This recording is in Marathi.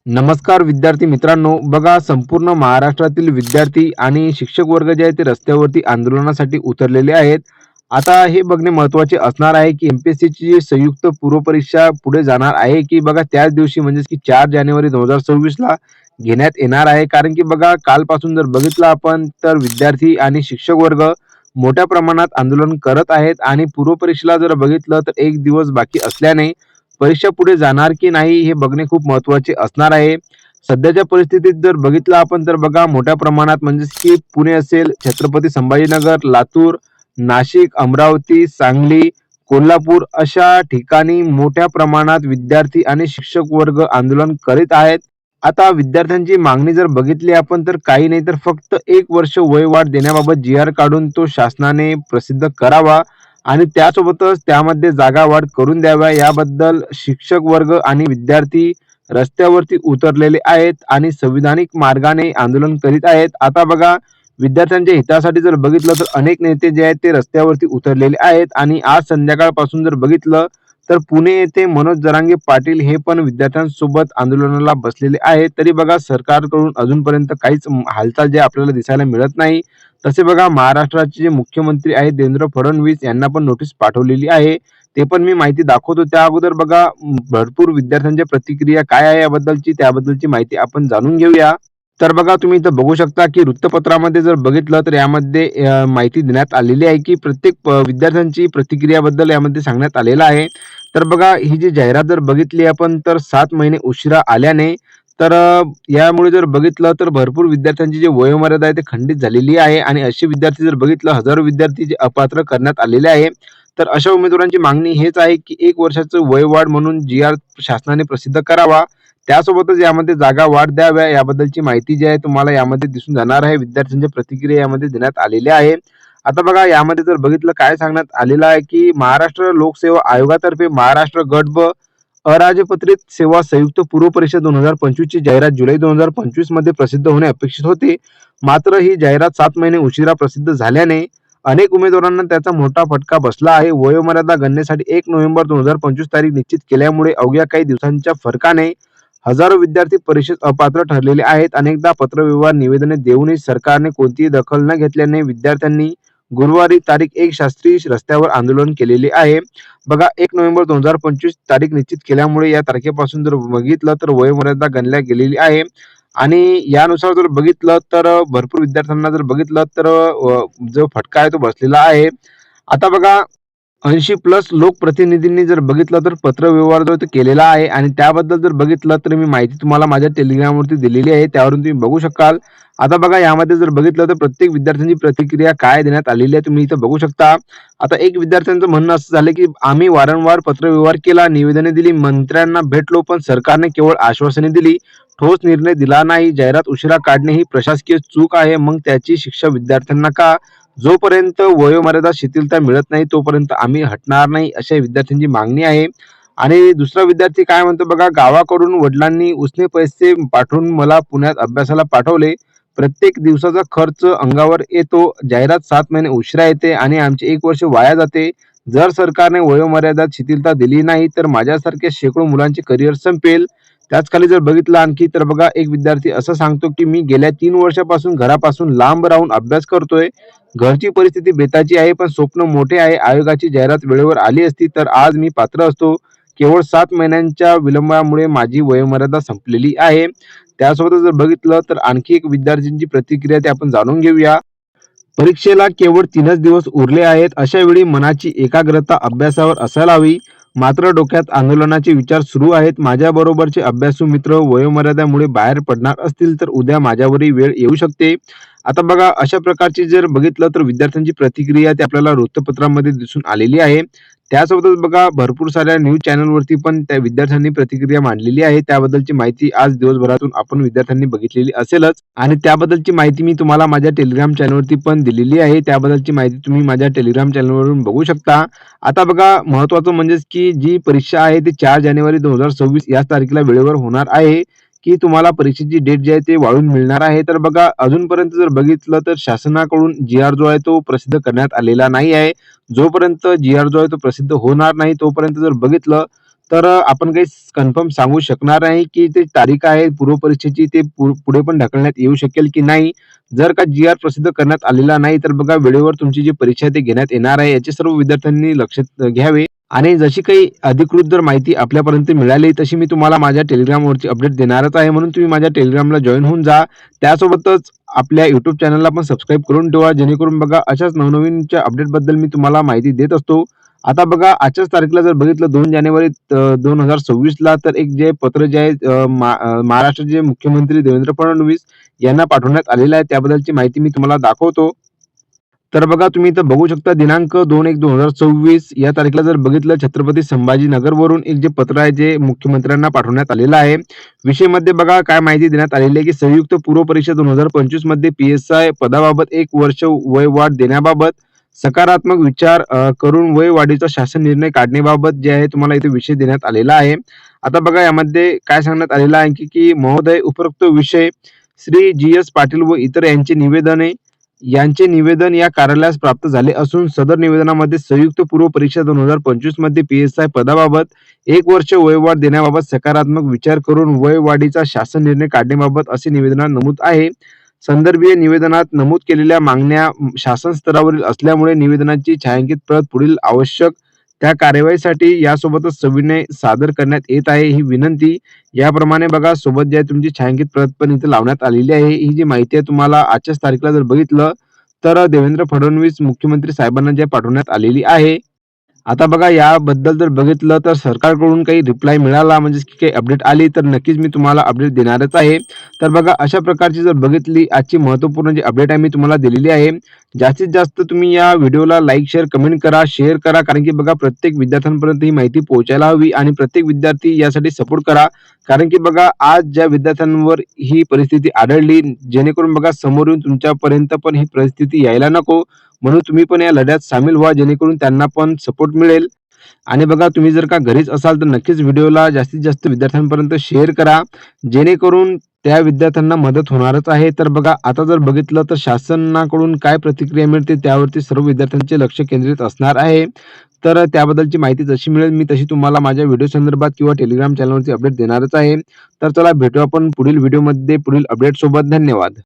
नमस्कार विद्यार्थी मित्रांनो, बघा संपूर्ण महाराष्ट्रातील विद्यार्थी आणि शिक्षक वर्ग जे आहे ते रस्त्यावरती आंदोलनासाठी उतरलेले आहेत. आता हे बघणे महत्त्वाचे असणार आहे, की एम-पी-एस-सीची जी संयुक्त पूर्वपरीक्षा पुढे जाणार आहे, की बघा त्याच दिवशी म्हणजेच की 4 जानेवारी 2026ला घेण्यात येणार आहे. कारण की बघा कालपासून जर बघितलं आपण तर विद्यार्थी आणि शिक्षक वर्ग मोठ्या प्रमाणात आंदोलन करत आहेत आणि पूर्वपरीक्षेला जर बघितलं तर 1 दिवस बाकी असल्याने परीक्षा पुढे जाणार की नाही हे बघणे खूप महत्त्वाचे असणार आहे. सध्याच्या परिस्थितीत जर बघितलं आपण तर बघा मोठ्या प्रमाणात म्हणजेच की पुणे असेल, छत्रपती संभाजीनगर, लातूर, नाशिक, अमरावती, सांगली, कोल्हापूर अशा ठिकाणी मोठ्या प्रमाणात विद्यार्थी आणि शिक्षक वर्ग आंदोलन करीत आहेत. आता विद्यार्थ्यांची मागणी जर बघितली आपण तर काही नाही तर फक्त 1 वर्ष वयवाढ देण्याबाबत जी-आर काढून तो शासनाने प्रसिद्ध करावा आणि त्यासोबतच त्यामध्ये जागा वाढ करून द्याव्या याबद्दल शिक्षक वर्ग आणि विद्यार्थी रस्त्यावरती उतरलेले आहेत आणि संविधानिक मार्गाने आंदोलन करीत आहेत. आता बघा विद्यार्थ्यांच्या हितासाठी जर बघितलं तर अनेक नेते जे आहेत ते रस्त्यावरती उतरलेले आहेत आणि आज संध्याकाळपासून जर बघितलं तर पुणे येथे मनोज जरांगे पाटील हे पण विद्यार्थ्यांसोबत आंदोलनाला बसलेले आहेत. तरी बघा सरकारकडून अजूनपर्यंत काहीच हालचाल जे आपल्याला दिसायला मिळत नाही. तसे बघा महाराष्ट्राचे जे मुख्यमंत्री आहेत देवेंद्र फडणवीस यांना पण नोटीस पाठवलेली आहे. ते पण मी माहिती दाखवतो. त्या अगोदर बघा भरपूर विद्यार्थ्यांच्या प्रतिक्रिया काय आहे याबद्दलची त्याबद्दलची माहिती आपण जाणून घेऊया. तर बघा तुम्ही इथं बघू शकता, की वृत्तपत्रामध्ये जर बघितलं तर यामध्ये माहिती देण्यात आलेली आहे, की प्रत्येक विद्यार्थ्यांची प्रतिक्रियाबद्दल यामध्ये सांगण्यात आलेलं आहे. तर बघा ही जी जाहिरात जर बघितली आपण तर 7 महिने उशिरा आल्याने तर यामुळे जर बघितलं तर भरपूर विद्यार्थ्यांची जी वयोमर्यादा आहे ती खंडित झालेली आहे आणि असे विद्यार्थी जर बघितलं हजारो विद्यार्थी जे अपात्र करण्यात आलेले आहे. तर अशा उमेदवारांची मागणी हेच आहे, की 1 वर्षाचं वयवाढ म्हणून जी-आर शासनाने प्रसिद्ध करावा. त्यासोबतच यामध्ये जागा वाढ द्याव्या याबद्दलची माहिती जी आहे तुम्हाला यामध्ये दिसून जाणार आहे. विद्यार्थ्यांच्या प्रतिक्रिया यामध्ये देण्यात आलेल्या आहे. आता बघा यामध्ये जर बघितलं काय सांगण्यात आलेलं आहे, की महाराष्ट्र लोकसेवा आयोगातर्फे महाराष्ट्र गट ब अराजपत्रित सेवा संयुक्त पूर्व परीक्षा 2025 ची जाहिरात जुलै 2025 मध्ये प्रसिद्ध होणे अपेक्षित होते. मात्र ही जाहिरात 7 महिने उशिरा प्रसिद्ध झाल्याने अनेक उमेदवारांना त्याचा मोठा फटका बसला आहे. वयोमर्यादा गणनेसाठी 1 नोव्हेंबर 2025 तारीख निश्चित केल्यामुळे अवघ्या काही दिवसांच्या फरकाने हजारो विद्यार्थी परीक्षेत अपात्र ठरलेले आहेत. अनेकदा पत्रव्यवहार निवेदने देऊनही सरकारने कोणतीही दखल न घेतल्याने विद्यार्थ्यांनी गुरुवारी तारीख 1 शास्त्री रस्त्यावर आंदोलन केलेले आहे. बघा 1 नोव्हेंबर 2025 तारीख निश्चित केल्यामुळे या तारखेपासून जर बघितलं तर वयोमर्यादा गणल्या गेलेली आहे आणि यानुसार जर बघितलं तर भरपूर विद्यार्थ्यांना जर बघितलं तर जो फटका आहे तो बसलेला आहे. आता बघा 80+ लोकप्रतिनिधींनी जर बघितलं तर पत्रव्यवहार जो तो केलेला आहे आणि त्याबद्दल जर बघितलं तर मी माहिती तुम्हाला माझ्या टेलिग्रामवरती दिलेली आहे. त्यावरून तुम्ही बघू शकाल. आता बघा यामध्ये जर बघितलं तर प्रत्येक विद्यार्थ्यांची प्रतिक्रिया काय देण्यात आलेली आहे तुम्ही इथं बघू शकता. आता एक विद्यार्थ्यांचं म्हणणं असं झालं, की आम्ही वारंवार पत्रव्यवहार केला, निवेदने दिली, मंत्र्यांना भेटलो, पण सरकारने केवळ आश्वासने दिली, ठोस निर्णय दिला नाही. जाहिरात उशिरा काढणे ही प्रशासकीय चूक आहे. मग त्याची शिक्षा विद्यार्थ्यांना का? जोपर्यंत वयोमर्यादा शिथिलता मिळत नाही तोपर्यंत आम्ही हटणार नाही, अशा विद्यार्थ्यांची मागणी आहे. आणि दुसरा विद्यार्थी काय म्हणतो बघा, गावाकडून वडिलांनी उसने पैसे पाठवून मला पुण्यात अभ्यासाला पाठवले. प्रत्येक दिवसाचा खर्च अंगावर येतो. जाहिरात 7 महिने उशिरा येते आणि आमचे 1 वर्ष वाया जाते. जर सरकारने वयोमर्यादेत शिथिलता दिली नाही तर माझ्यासारख्या शेकडो मुलांचे करिअर संपेल. त्याच खाली जर बघितलं आणखी तर बघा एक विद्यार्थी असं सांगतो, की मी गेल्या 3 वर्षापासून घरापासून लांब राहून अभ्यास करतोय. घरची परिस्थिती बेताची आहे, पण स्वप्न मोठे आहे. आयोगाची जाहिरात वेळेवर आली असती तर आज मी पात्र असतो. केवळ 7 महिन्यांच्या विलंबामुळे माझी वयोमर्यादा संपलेली आहे. त्यासोबतच जर बघितलं तर आणखी एक विद्यार्थ्यांची प्रतिक्रिया ते आपण जाणून घेऊया. परीक्षेला केवळ 3च दिवस उरले आहेत. अशा वेळी मनाची एकाग्रता अभ्यासावर असायला हवी. मात्र डोक्यात आंदोलनाचे विचार सुरू आहेत. माझ्याबरोबरचे अभ्यासू मित्र वयोमर्यादेमुळे बाहेर पडणार असतील तर उद्या माझ्यावरही वेळ येऊ शकते. आता बघा अशा प्रकारची जर बघितलं तर विद्यार्थ्यांची प्रतिक्रिया ती आपल्याला वृत्तपत्रामध्ये दिसून आलेली आहे. त्यासोबतच बघा भरपूर साऱ्या न्यूज चॅनलवरती पण त्या विद्यार्थ्यांनी प्रतिक्रिया मांडलेली आहे. त्याबद्दलची माहिती आज दिवसभरातून आपण विद्यार्थ्यांनी बघितलेली असेलच आणि त्याबद्दलची माहिती मी तुम्हाला माझ्या टेलिग्राम चॅनलवरती पण दिलेली आहे. त्याबद्दलची माहिती तुम्ही माझ्या टेलिग्राम चॅनलवरून बघू शकता. आता बघा महत्त्वाचं म्हणजेच की जी परीक्षा आहे ती 4 जानेवारी 2026 याच तारखेला वेळेवर होणार आहे, की तुम्हाला परीक्षेची डेट जी आहे ते वाढवून मिळणार आहे. तर बघा अजूनपर्यंत जर बघितलं तर शासनाकडून जी-आर जो आहे तो प्रसिद्ध करण्यात आलेला नाही आहे. जोपर्यंत जी-आर जो आहे तो प्रसिद्ध होणार नाही तोपर्यंत जर बघितलं तर आपण काही कन्फर्म सांगू शकणार नाही, की ते तारीख आहे पूर्व परीक्षेची ते पुढे पण ढकलण्यात येऊ शकेल की नाही. जर का जी-आर प्रसिद्ध करण्यात आलेला नाही, तर बघा वेळेवर तुमची जी परीक्षा आहे ती घेण्यात येणार आहे. याचे सर्व विद्यार्थ्यांनी लक्षात घ्यावे. आणि जशी काही अधिकृत जर माहिती आपल्यापर्यंत मिळाली, तशी मी तुम्हाला माझ्या Telegramवरची अपडेट देणारच आहे. म्हणून तुम्ही माझ्या Telegramला जॉइन होऊन जा. त्यासोबतच आपल्या YouTube चॅनलला पण सबस्क्राईब करून ठेवा, जेणेकरून बघा अशाच नवनवीनच्या अपडेटबद्दल मी तुम्हाला माहिती देत असतो. आता बघा आजच्याच तारखेला जर बघितलं 2 जानेवारी 2026ला तर एक जे पत्र जे आहे महाराष्ट्राचे मुख्यमंत्री देवेंद्र फडणवीस यांना पाठवण्यात आलेलं आहे. त्याबद्दलची माहिती मी तुम्हाला दाखवतो. तर बघा तुम्ही इथं बघू शकता दिनांक 2/1/2026 या तारखेला जर बघितलं छत्रपती संभाजीनगरवरून एक जे पत्र आहे जे मुख्यमंत्र्यांना पाठवण्यात आलेलं आहे. विषयमध्ये बघा काय माहिती देण्यात आलेली आहे की संयुक्त पूर्व परीक्षा 2025 मध्ये पी-एस-आय पदाबाबत 1 वर्ष वयवाढ देण्याबाबत सकारात्मक विचार करून वयवाढीचा शासन निर्णय काढण्याबाबत जे आहे तुम्हाला इथे विषय देण्यात आलेला आहे. आता बघा यामध्ये काय सांगण्यात आलेलं आहे की महोदय उपरोक्त विषय श्री जी.एस. पाटील व इतर यांचे निवेदन या कार्यालयास प्राप्त झाले असून सदर निवेदनामध्ये संयुक्त पूर्व परीक्षा 2025 मध्ये पी-एस-आय पदाबाबत 1 वर्ष वयवाढ देण्याबाबत सकारात्मक विचार करून वयवाढीचा शासन निर्णय काढण्याबाबत असे निवेदनात नमूद आहे. संदर्भीय निवेदनात नमूद केलेल्या मागण्या शासन स्तरावरील असल्यामुळे निवेदनाची छायांकित प्रत पुढील आवश्यक त्या कार्यवाहीसाठी यासोबतच सविनय सादर करण्यात येत आहे. ही विनंती याप्रमाणे बघा सोबत जी आहे तुमची छायांकित प्रत पण इथे लावण्यात आलेली आहे. ही जी माहिती आहे तुम्हाला आजच्याच तारखेला जर बघितलं तर देवेंद्र फडणवीस मुख्यमंत्री साहेबांना जे पाठवण्यात आलेली आहे. आता बघा याबद्दल जर बघितलं तर सरकारकडून काही रिप्लाय मिळाला म्हणजे की काही अपडेट आली तर नक्कीच मी तुम्हाला अपडेट देणारच आहे. तर बघा अशा प्रकारची जर बघितली आजची महत्त्वपूर्ण जी अपडेट आहे मी तुम्हाला दिलेली आहे. जास्तीत जास्त तुम्ही या व्हिडिओला लाईक, शेअर, कमेंट करा, शेअर करा. कारण की बघा प्रत्येक विद्यार्थ्यांपर्यंत ही माहिती पोहोचायला हवी आणि प्रत्येक विद्यार्थी यासाठी सपोर्ट करा. कारण की बघा आज ज्या विद्यार्थ्यांवर ही परिस्थिती आढळली जेणेकरून बघा समोर येऊन तुमच्यापर्यंत पण ही परिस्थिती यायला नको. म्हणून तुम्ही पण या लढ्यात सामील व्हा जेणेकरून त्यांना पण सपोर्ट मिळेल. आणि बघा तुम्ही जर का घरीच असाल तर नक्कीच व्हिडिओला जास्तीत जास्त विद्यार्थ्यांपर्यंत शेअर करा जेणेकरून त्या विद्यार्थ्यांना मदत होणारच आहे. तर बघा आता जर बघितलं तर शासनाकडून काय प्रतिक्रिया मिळते त्यावरती सर्व विद्यार्थ्यांचे लक्ष केंद्रित असणार आहे. तर त्याबद्दलची माहिती जशी मिळेल मी तशी तुम्हाला माझ्या व्हिडिओ संदर्भात किंवा टेलिग्राम चॅनलवरती अपडेट देणारच आहे. तर चला भेटू आपण पुढील व्हिडिओमध्ये पुढील अपडेट सोबत. धन्यवाद.